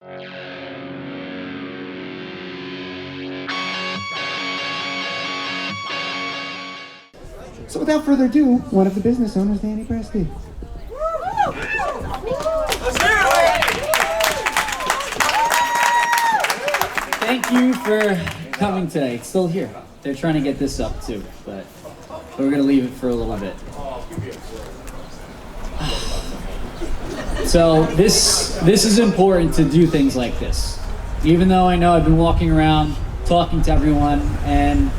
So without further ado, one of the business owners, Danny Presti. Thank you for coming today. It's still here. They're trying to get this up too, but we're gonna leave it for a little bit. So this is important to do things like this. Even though I know I've been walking around talking to everyone and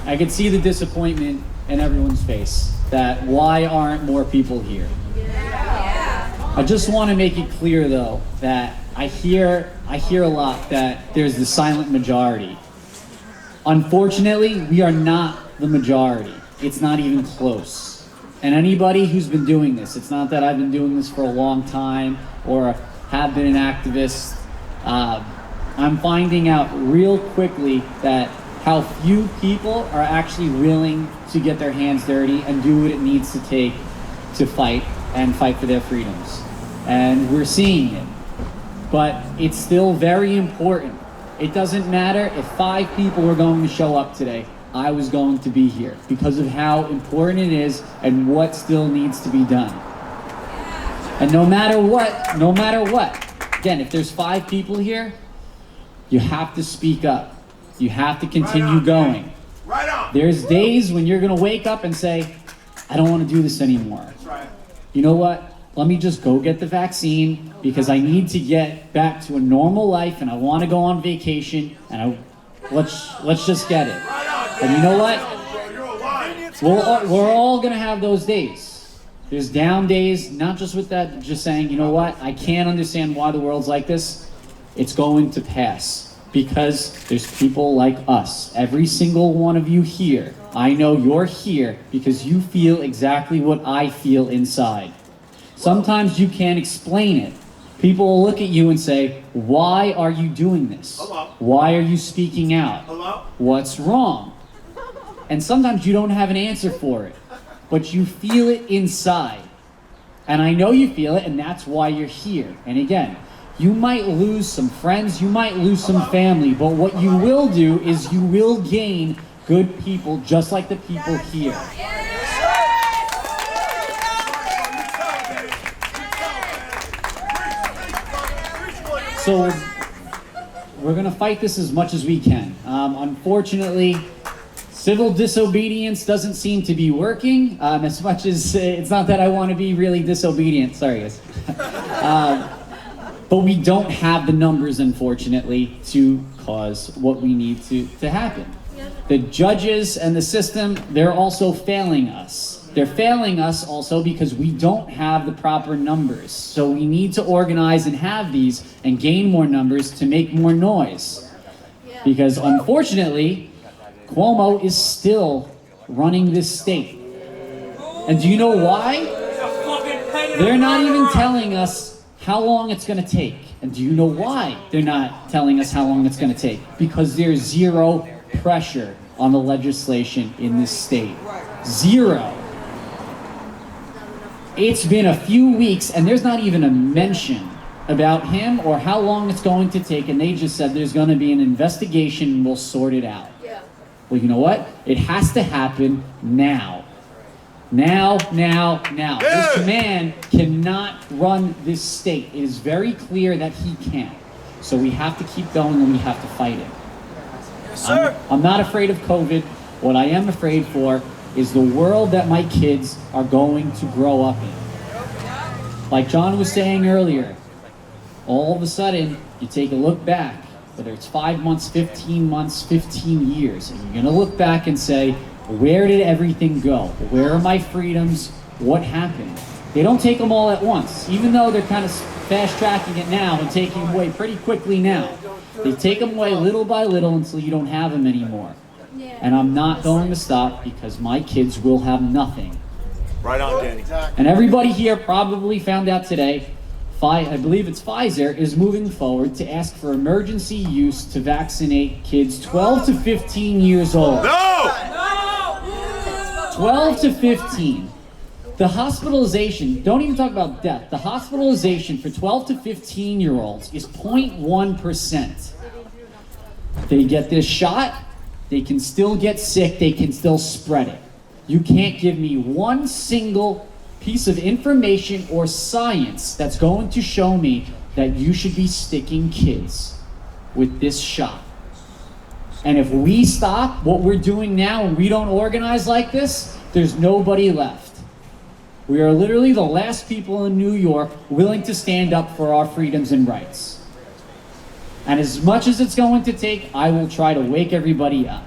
I could see the disappointment in everyone's face that why aren't more people here? I just want to make it clear though that I hear a lot that there's the silent majority. Unfortunately, we are not the majority. It's not even close. And anybody who's been doing this, it's not that I've been doing this for a long time or have been an activist. I'm finding out real quickly that how few people are actually willing to get their hands dirty and do what it needs to take to fight for their freedoms. And we're seeing it. But it's still very important. It doesn't matter if 5 people were going to show up today. I was going to be here because of how important it is and what still needs to be done. And no matter what, again, if there's 5 people here, you have to speak up. You have to continue going. Right on. There's days when you're gonna wake up and say, I don't want to do this anymore. That's right. You know what? Let me just go get the vaccine because I need to get back to a normal life and I want to go on vacation and let's just get it. And you know what? We're all gonna have those days. There's down days, not just with that, just saying, you know what? I can't understand why the world's like this. It's going to pass. Because there's people like us. Every single one of you here, I know you're here because you feel exactly what I feel inside. Sometimes you can't explain it. People will look at you and say, why are you doing this? Hello? Why are you speaking out? Hello? What's wrong? And sometimes you don't have an answer for it, but you feel it inside. And I know you feel it, and that's why you're here. And again, you might lose some friends, you might lose some family, but what you will do is you will gain good people just like the people here. So we're gonna fight this as much as we can. Unfortunately, civil disobedience doesn't seem to be working as much as, it's not that I want to be really disobedient, sorry guys. But we don't have the numbers, unfortunately, to cause what we need to happen. The judges and the system, they're also failing us. They're failing us also because we don't have the proper numbers. So we need to organize and have these and gain more numbers to make more noise. Because unfortunately, Cuomo is still running this state. And do you know why? They're not even telling us how long it's going to take. And do you know why they're not telling us how long it's going to take? Because there's zero pressure on the legislation in this state. Zero. It's been a few weeks and there's not even a mention about him or how long it's going to take, and they just said there's going to be an investigation and we'll sort it out. Well, you know what? It has to happen now. Now. This man cannot run this state. It is very clear that he can't. So we have to keep going and we have to fight it. Yes, sir. I'm not afraid of COVID. What I am afraid for is the world that my kids are going to grow up in. Like John was saying earlier, all of a sudden, you take a look back, whether it's 5 months, 15 months, 15 years, and you're gonna look back and say, where did everything go? Where are my freedoms? What happened? They don't take them all at once, even though they're kind of fast-tracking it now and taking them away pretty quickly now. They take them away little by little until you don't have them anymore. And I'm not going to stop because my kids will have nothing. Right on, Danny. And everybody here probably found out today, I believe it's Pfizer, is moving forward to ask for emergency use to vaccinate kids 12 to 15 years old. No! 12 to 15. The hospitalization, don't even talk about death, the hospitalization for 12 to 15-year-olds is 0.1%. They get this shot, they can still get sick, they can still spread it. You can't give me one single piece of information or science that's going to show me that you should be sticking kids with this shot. And if we stop what we're doing now and we don't organize like this, there's nobody left. We are literally the last people in New York willing to stand up for our freedoms and rights. And as much as it's going to take, I will try to wake everybody up.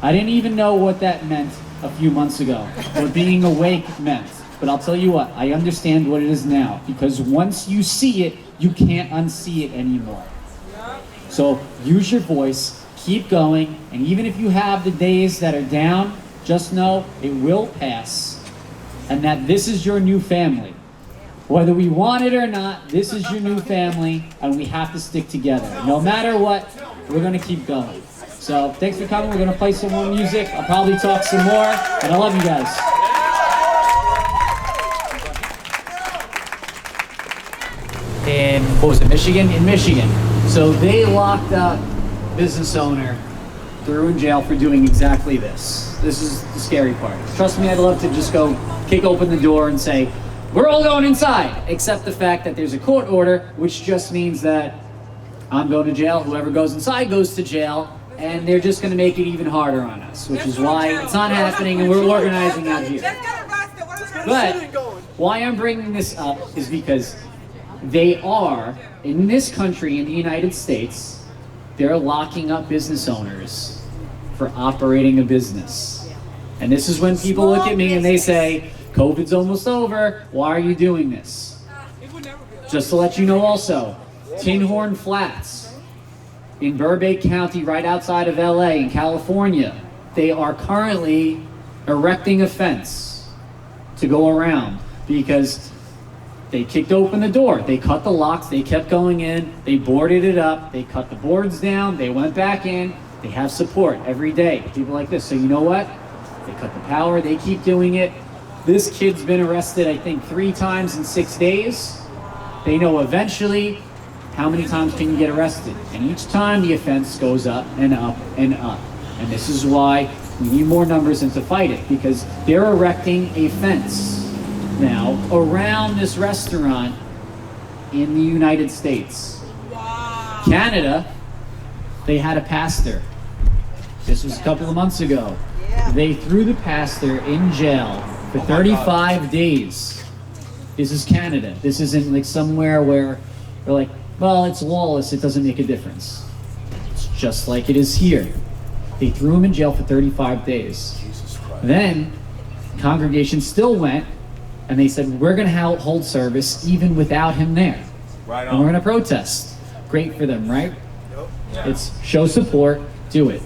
I didn't even know what that meant a few months ago, what being awake meant. But I'll tell you what, I understand what it is now, because once you see it, you can't unsee it anymore. So use your voice, keep going, and even if you have the days that are down, just know it will pass, and that this is your new family. Whether we want it or not, this is your new family, and we have to stick together. No matter what, we're gonna keep going. So thanks for coming. We're gonna play some more music. I'll probably talk some more, and I love you guys. In, what was it, Michigan? In Michigan. So they locked up business owner, threw in jail for doing exactly this. This is the scary part. Trust me, I'd love to just go kick open the door and say, we're all going inside, except the fact that there's a court order, which just means that I'm going to jail, whoever goes inside goes to jail, and they're just gonna make it even harder on us, which is why it's not happening and we're organizing out here. But why I'm bringing this up is because they are, in this country, in the United States, they're locking up business owners for operating a business. And this is when people look at me and they say, COVID's almost over, why are you doing this? Just to let you know also, Tin Horn Flats in Burbank County, right outside of LA in California, they are currently erecting a fence to go around because they kicked open the door. They cut the locks, they kept going in, they boarded it up, they cut the boards down, they went back in, they have support every day, people like this. So you know what? They cut the power, they keep doing it. This kid's been arrested, I think, 3 times in 6 days. They know eventually how many times can you get arrested. And each time the offense goes up and up and up. And this is why we need more numbers and to fight it, because they're erecting a fence now around this restaurant in the United States. Wow. Canada, they had a pastor. This was a couple of months ago. Yeah. They threw the pastor in jail for 35 days. This is Canada. This isn't like somewhere where they're like, well, it's lawless, it doesn't make a difference. It's just like it is here. They threw him in jail for 35 days. Then, congregation still went, and they said, we're gonna hold service even without him there. Right on. And we're gonna protest. Great for them, right? Yep. Yeah. It's show support, do it.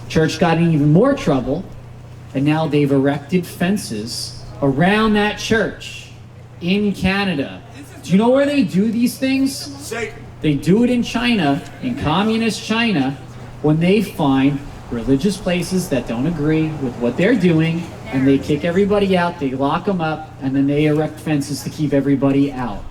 Church got in even more trouble, and now they've erected fences around that church in Canada. Do you know where they do these things? Satan. They do it in China, in communist China, when they find religious places that don't agree with what they're doing, and they kick everybody out, they lock them up, and then they erect fences to keep everybody out.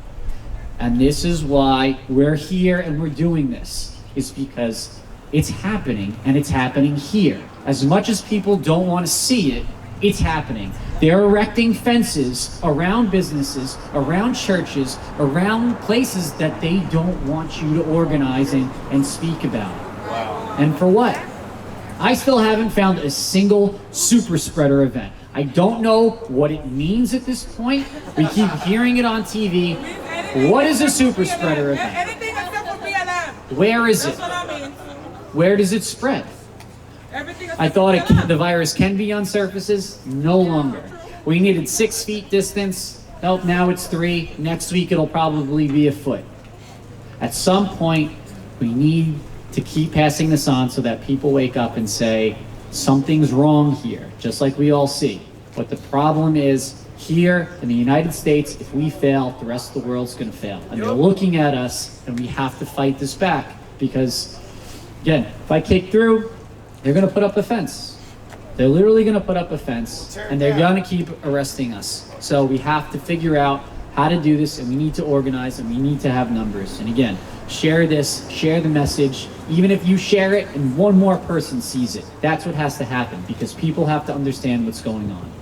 And this is why we're here and we're doing this, is because it's happening, and it's happening here. As much as people don't want to see it, it's happening. They're erecting fences around businesses, around churches, around places that they don't want you to organize and speak about. Wow. And for what? I still haven't found a single super spreader event. I don't know what it means at this point. We keep hearing it on TV. What is a super spreader event? Anything except for BLM. Where is it? Where does it spread? I thought the virus can be on surfaces. No longer. We needed 6 feet distance. Nope, now it's 3. Next week it'll probably be a foot. At some point, we need to keep passing this on so that people wake up and say, something's wrong here, just like we all see. But the problem is, here in the United States, if we fail, the rest of the world's gonna fail. And they're looking at us, and we have to fight this back. Because, again, if I kick through, they're gonna put up a fence. They're literally going to put up a fence, and they're going to keep arresting us. So we have to figure out how to do this, and we need to organize, and we need to have numbers. And again, share this, share the message. Even if you share it and one more person sees it, that's what has to happen, because people have to understand what's going on.